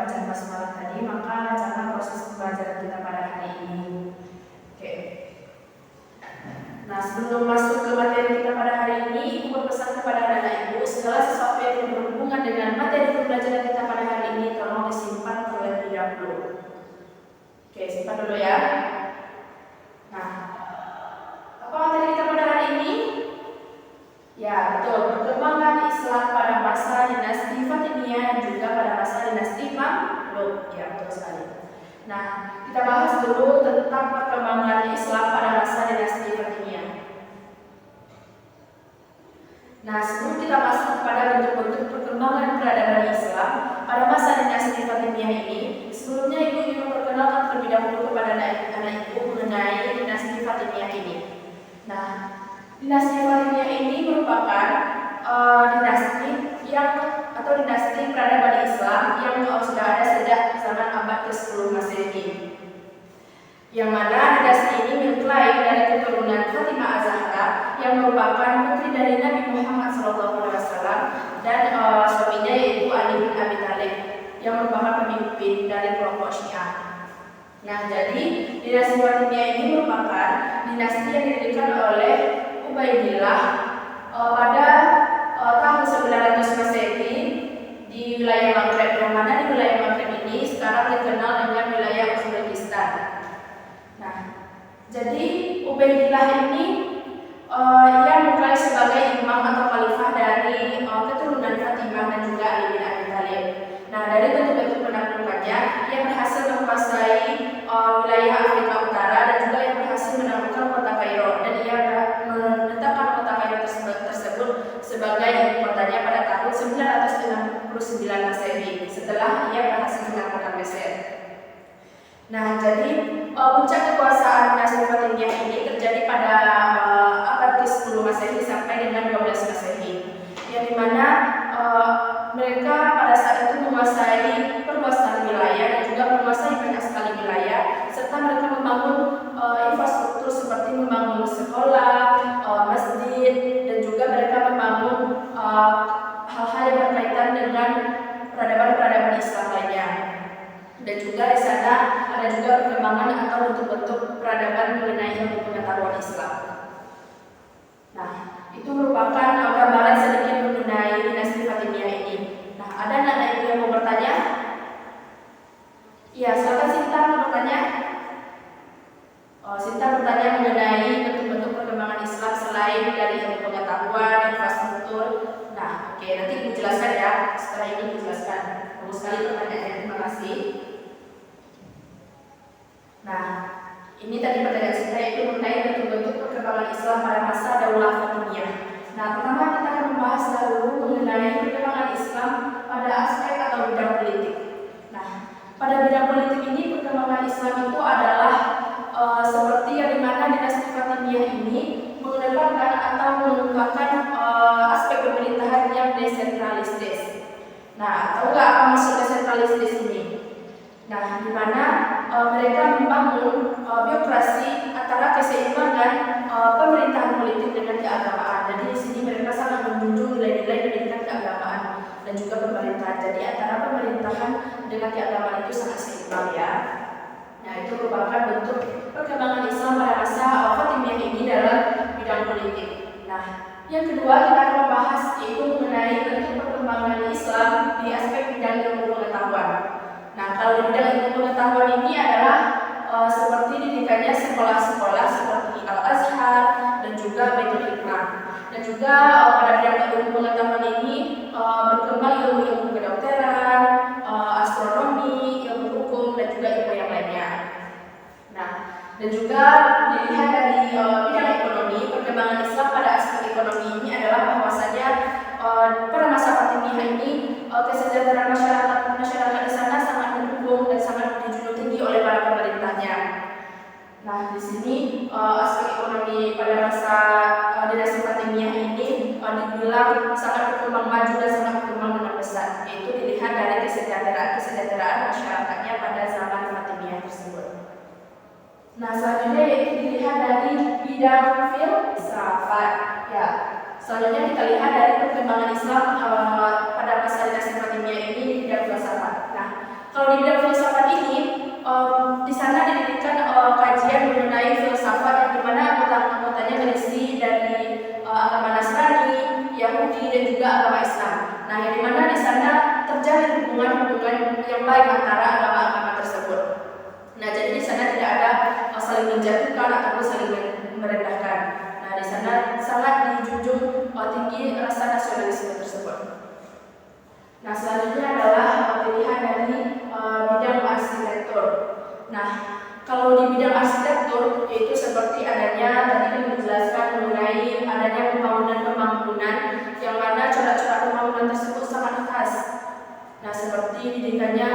bacaan basmalah tadi, maka lancarkan proses pembelajaran kita pada hari ini. Oke. Nah, sebelum masuk ke materi kita pada hari ini, Ibu berpesan kepada anak-anak Ibu, segala sesuatu yang berhubungan dengan materi pembelajaran kita pada hari ini tolong disimpan terlebih dahulu. Oke, simpan dulu ya. Nah, apa materi kita pada hari ini? Ya, betul. Perkembangan Islam pada masa dinasti Fatimiyah dan juga pada masa dinasti Mamluk. Ya, betul sekali. Nah, kita bahas dulu tentang perkembangan Islam pada masa dinasti Fatimiyah. Nah, sebelum kita masuk kepada bentuk-bentuk perkembangan peradaban Islam pada masa dinasti Fatimiyah ini, sebelumnya Ibu ingin memperkenalkan terlebih dahulu kepada anak Ibu mengenai dinasti Fatimiyah ini. Nah, dinasti Fatimiyah ini merupakan dinasti peradaban Islam yang sudah ada sejak zaman abad ke-10 Masehi. Yang mana dinasti ini mengklaim dari keturunan Fatimah Az-Zahra yang merupakan putri dari Nabi Muhammad SAW dan suaminya yaitu Ali bin Abi Thalib yang merupakan pemimpin dari kelompok Syiah. Nah, jadi dinasti Fatimiyah ini merupakan dinasti yang didirikan oleh Ubaidillah pada tahun 900 Masehi di wilayah Maghreb, yang mana di wilayah Maghreb ini sekarang dikenal dengan wilayah Uzbekistan. Nah, jadi Ubaidillah ini ia mengklaim sebagai imam atau khalifah dari keturunan Fatimah dan juga Ali bin Abi Thalib. Nah, dari bentuk-bentuk penaklukannya, ia berhasil menguasai wilayah Afrika Utara dan juga ia berhasil menaklukkan kota Kairo, dan ia menetapkan kota Kairo tersebut sebagai ibu kotanya pada tahun 969 Masehi setelah ia berhasil menaklukkan Mesir. Nah, jadi puncak kekuasaan dinasti Fatimiyah ini terjadi pada abad ke-10 Masehi sampai dengan 12 Masehi, yang dimana mereka pada saat itu menguasai perluasan wilayah dan juga menguasai banyak sekali wilayah, serta mereka membangun infrastruktur seperti membangun sekolah, masjid, dan juga mereka membangun hal-hal yang berkaitan dengan peradaban-peradaban Islam lainnya. Dan juga di sana ada juga perkembangan atau bentuk-bentuk peradaban mengenai ilmu pengetahuan Islam. Nah, itu merupakan gambaran sedikit mengenai dinasti Fatimiyah ini. Nah, ada anak ibu yang mau bertanya? Iya, silakan Sinta mau bertanya. Sinta bertanya mengenai bentuk-bentuk perkembangan Islam selain dari ilmu pengetahuan, infrastruktur. Nah, oke, nanti Ibu jelaskan ya. Setelah ini Ibu jelaskan. Bagus sekali pertanyaannya, terima kasih. Nah, ini tadi pertanyaan Sinta itu mengenai bentuk-bentuk perkembangan Islam pada masa Daulah Fatimiyah. Nah, pertama kita akan membahas dahulu mengenai perkembangan Islam pada aspek atau bidang politik. Nah, pada bidang politik ini perkembangan Islam itu adalah seperti yang dimana dinasti Fatimiyah ini mengedepankan atau mengungkapkan aspek pemerintahan yang desentralistis. Nah, tahu nggak apa maksud desentralistis ini? Nah, di mana mereka membangun birokrasi antara keseimbangan pemerintahan politik dengan keagamaan. Jadi di sini mereka sangat menjunjung nilai-nilai pendidikan keagamaan dan juga pemerintahan. Jadi antara pemerintahan dengan keagamaan itu sangat seimbang ya. Nah, itu merupakan bentuk perkembangan Islam pada masa Fatimiyah ini dalam bidang politik. Nah, yang kedua kita akan membahas yaitu mengenai bentuk perkembangan Islam di aspek bidang ilmu pengetahuan. Nah, kalau di bidang ilmu pengetahuan ini adalah seperti didikannya sekolah-sekolah seperti Al-Azhar dan juga Baitul Hikmah. Dan juga pada bidang ilmu pengetahuan ini berkembang ilmu-ilmu kedokteran, astronomi, ilmu hukum, dan juga ilmu yang lainnya. Nah, dan juga dilihat dari bidang ekonomi, perkembangan Islam pada aspek ekonomi ini adalah bahwasanya pada masa Fatimiyah ini kesejahteraan masyarakat di sana sangat mendukung dan sangat dijunjung tinggi oleh para pemerintahnya. Nah, di sini aspek ekonomi pada masa dinasti Fatimiyah ini dibilang sangat berkembang maju dan sangat berkembang dengan pesat, yaitu dilihat dari kesejahteraan masyarakatnya pada zaman Fatimiyah tersebut. Nah, selanjutnya yaitu dilihat dari bidang filsafat. Ya, selanjutnya kita lihat dari perkembangan Islam pada masa dinasti Fatimiyah ini di bidang filsafat. Nah, Kalau di bidang filsafat ini, di sana didirikan kajian mengenai filsafat yang dimana anggotanya berisi dari agama Nasrani, Yahudi, dan juga agama Islam. Nah, yang dimana di sana terjalin hubungan-hubungan yang baik antara agama-agama tersebut. Nah, jadi di sana tidak ada saling menjatuhkan ataupun saling merendahkan. Nah, di sana sangat dijunjung tinggi rasa nasionalisme tersebut. Nah, selanjutnya adalah pilihan dari bidang arsitektur. Nah, kalau di bidang arsitektur yaitu seperti adanya tadi menjelaskan mengenai adanya pembangunan yang mana corak-corak pembangunan tersebut sangat khas. Nah, seperti didirikannya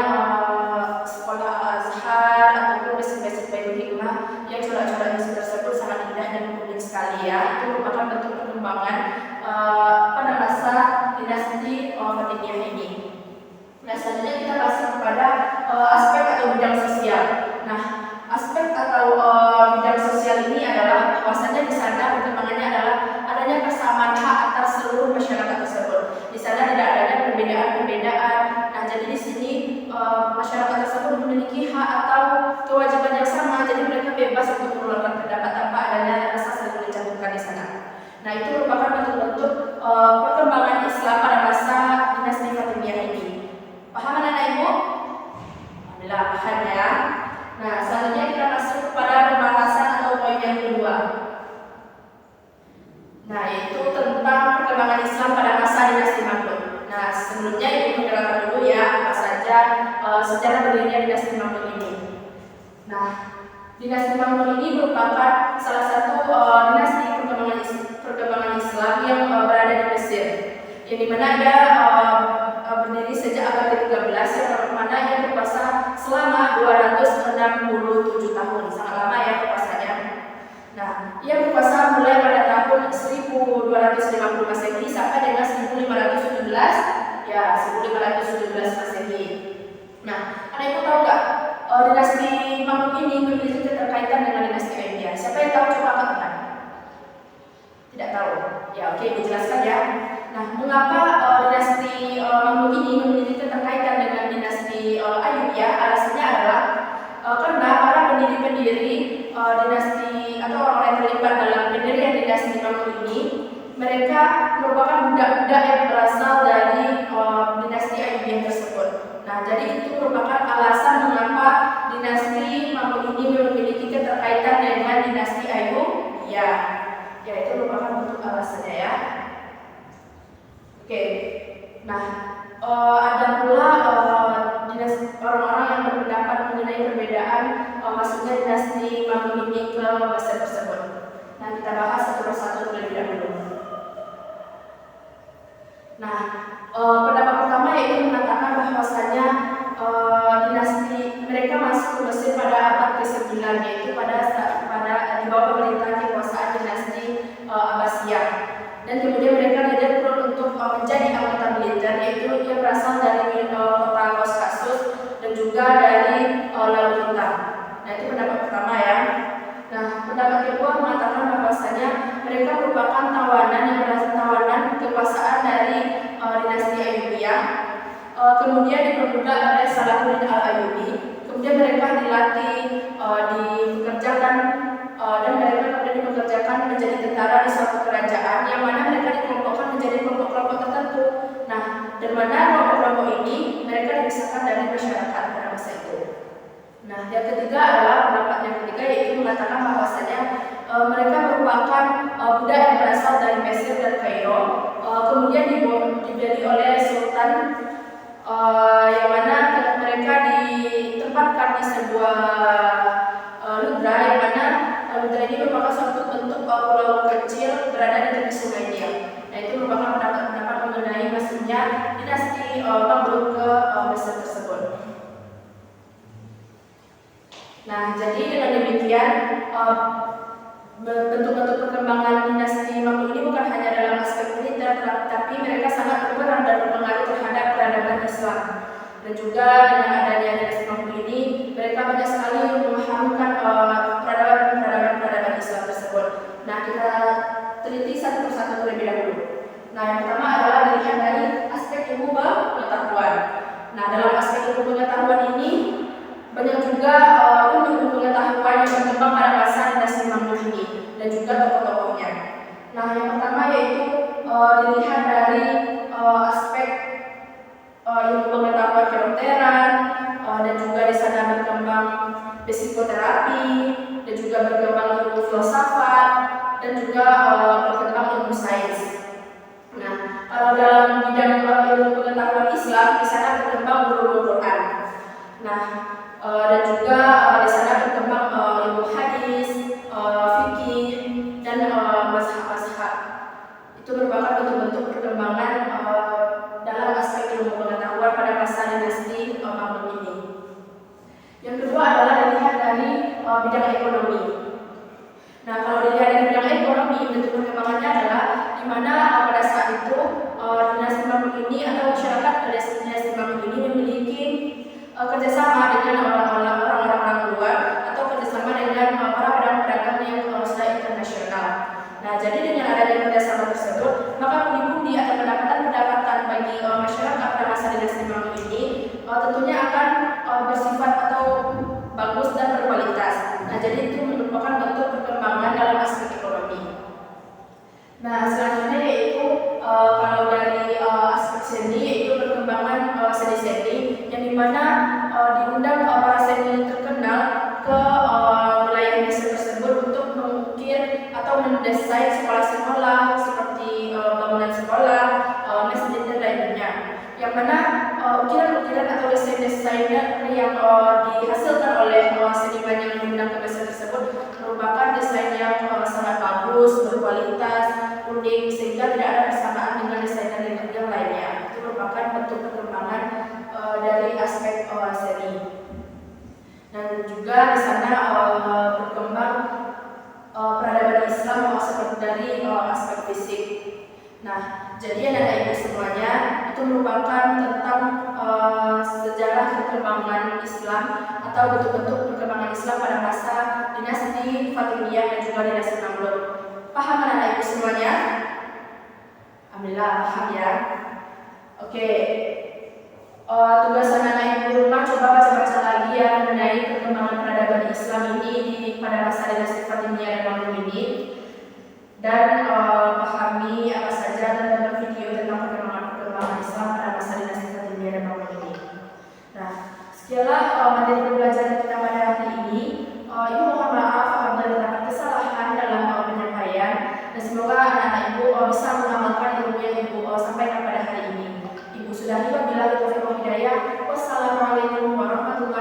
sekolah Al-Azhar ataupun basic Baitul Hikmah yang corak-coraknya tersebut sangat indah dan unik sekali ya. Itu merupakan bentuk pengembangan pada masa dinasti Fatimiyah ini. Nah, selanjutnya kita masuk kepada aspek atau bidang sosial. Nah, aspek atau bidang sosial ini adalah bahwasanya di sana perkembangannya adalah adanya kesamaan hak atas seluruh masyarakat tersebut. Di sana tidak adanya perbedaan-perbedaan. Nah, jadi di sini masyarakat tersebut memiliki hak atau kewajiban yang sama. Jadi mereka bebas untuk mengeluarkan pendapat tanpa adanya rasa saling menjatuhkan di sana. Nah, itu merupakan bentuk-bentuk perkembangan Islam pada masa dinasti Fatimiyah ini. Paham anak-anak ibu? Alhamdulillah paham ya. Nah, selanjutnya kita masuk kepada pembahasan atau poin yang kedua. Nah, yaitu tentang perkembangan Islam pada masa dinasti Mamluk. Nah, sebelumnya ibu perkenalkan dulu ya apa saja sejarah berdirinya dinasti Mamluk ini. Nah, dinasti Mamluk ini merupakan salah satu dinasti perkembangan Islam yang berada di Mesir, yang dimana ia berdiri sejak abad ke-13 yang mana ia berkuasa selama 267 tahun, sangat lama ya berkuasanya. Nah, ia berkuasa mulai pada tahun 1250 Masehi sampai dengan 1517 ya 1517 Masehi. Nah, ada ibu tahu nggak dinasti Mamluk ini memiliki keterkaitan dengan dinasti Ayyubiyah? Siapa yang tahu coba angkat tangan? Tidak tahu. Ya, oke, dijelaskan ya. Nah, mengapa dinasti Mamluk ini memiliki keterkaitan dengan dinasti Ayyubiyah? Alasannya adalah karena para pendiri-pendiri dinasti atau orang-orang yang terlibat dalam pendirian dinasti Mamluk ini, mereka merupakan budak-budak yang berasal dari dinasti Ayyubiyah tersebut. Nah, jadi itu merupakan alasan mengapa dinasti Mamluk ini memiliki keterkaitan dengan dinasti Ayyubiyah. Ya, itu merupakan bentuk alasannya ya. Oke. Nah, ada pula orang-orang yang berpendapat mengenai perbedaan masuknya dinasti Mamluk ini ke Mesir tersebut. Nah, kita bahas satu persatu terlebih dahulu. Nah, pendapat pertama yaitu mengatakan bahwasanya dinasti mereka masuk ke Mesir pada abad ke-9, yaitu pada di bawah pemerintahan kekuasaan dinasti Abbasiyah. Dan kemudian mereka direkrut untuk menjadi anggota militer, yaitu ia berasal dari kota Kaukasus dan juga dari Laut Hitam. Nah, itu pendapat pertama ya. Nah, pendapat kedua mengatakan bahwasanya mereka merupakan tawanan yang berasal tawanan kekuasaan dari dinasti Ayyubiyah. Kemudian diperbudak oleh Salahuddin Al-Ayyubi. Kemudian mereka dilatih, dipekerjakan dan mereka kemudian dipekerjakan menjadi tentara di suatu kerajaan yang mana mereka dikelompokkan menjadi kelompok-kelompok tertentu. Nah, dan mana kelompok-kelompok ini mereka dipisahkan dari masyarakat pada masa itu. Nah, yang ketiga adalah pendapat yang ketiga yaitu mengatakan bahwasanya mereka merupakan budak yang berasal dari Mesir dan Kairo, kemudian dibeli oleh Sultan yang mana mereka ditempatkan di sebuah ludra yang mana ludra ini merupakan suatu bentuk pulau kecil berada di tepi sungai Nil. Nah, itu merupakan pendapat mengenai masuknya dinasti Mamluk ke Mesir tersebut. Nah, jadi dengan demikian bentuk-bentuk perkembangan dinasti Mamluk ini bukan hanya dalam aspek militer, tapi mereka sangat berperan dan berpengaruh terhadap peradaban Islam. Dan juga dengan adanya dinasti Mamluk ini, mereka banyak sekali mengharumkan peradaban Islam tersebut. Nah, kita teliti satu persatu terlebih dahulu. Nah, yang pertama adalah dilihat dari aspek ilmu pengetahuan. Nah, dalam aspek ilmu pengetahuan ini psikoterapi, dan juga berkembang ilmu filsafat, dan juga berkembang ilmu sains. Nah, kalau dalam bidang ilmu pengetahuan Islam, di sana berkembang ulumul Quran. Nah, dan juga di sana berkembang ilmu hadis, fikih, dan mazhab-mazhab. Itu merupakan bentuk-bentuk perkembangan dalam aspek ilmu pengetahuan pada masa dinasti Umayyad ini. Yang kedua adalah dilihat dari bidang ekonomi. Nah, kalau dilihat dari bidang ekonomi, bentuk perkembangannya adalah di mana pada saat itu dinasti Umayyad ini atau masyarakat pada dinasti Umayyad ini memiliki kerjasama dengan orang-orang luar atau kerjasama dengan para pedagang-pedagang yang sudah internasional. Nah, jadi dengan adanya kerjasama tersebut, maka pundi-pundi atau pendapatan bagi masyarakat pada masa dinasti Umayyad ini tentunya akan bersifat atau bagus dan berkualitas. Nah, jadi itu merupakan bentuk perkembangan dalam aspek ekonomi. Nah, selanjutnya yaitu kalau dari aspek seni, yaitu perkembangan seni-seni yang dimana diundang para seni terkenal ke wilayah Mesir tersebut untuk mengukir atau mendesain sekolah-sekolah seperti bangunan sekolah, masjid dan lainnya. Yang mana ukiran-ukiran atau desain-desain yang dihasilkan oleh seniman yang diundang ke Mesir tersebut merupakan desain yang sangat bagus, berkualitas, unik, sehingga tidak ada persamaan dengan desain yang lainnya. Itu merupakan bentuk perkembangan dari aspek seni. Dan juga di sana berkembang peradaban Islam seperti dari aspek fisik. Nah, jadi anak ibu semuanya itu merupakan tentang sejarah perkembangan Islam atau bentuk-bentuk perkembangan Islam pada masa dinasti Fatimiyah dan juga dinasti Mamluk. Paham anak ibu semuanya? Alhamdulillah paham ya. Oke. Tugas anak ibu di rumah coba baca-baca lagi ya mengenai perkembangan peradaban Islam ini pada masa dinasti Fatimiyah dan Mamluk ini. Dan pahami apa saja dan tonton video tentang perkembangan Islam pada masa dinasti Fatimiyah dan Mamluk ini. Nah, sekianlah materi pembelajaran kita pada hari ini. Ibu mohon maaf apabila terdapat kesalahan dalam penyampaian, dan semoga anak-anak ibu bisa mengamalkan ilmu yang ibu sampaikan pada hari ini. Ibu sudahi wabillahi taufiq wal hidayah. Wassalamualaikum warahmatullahi wabarakatuh.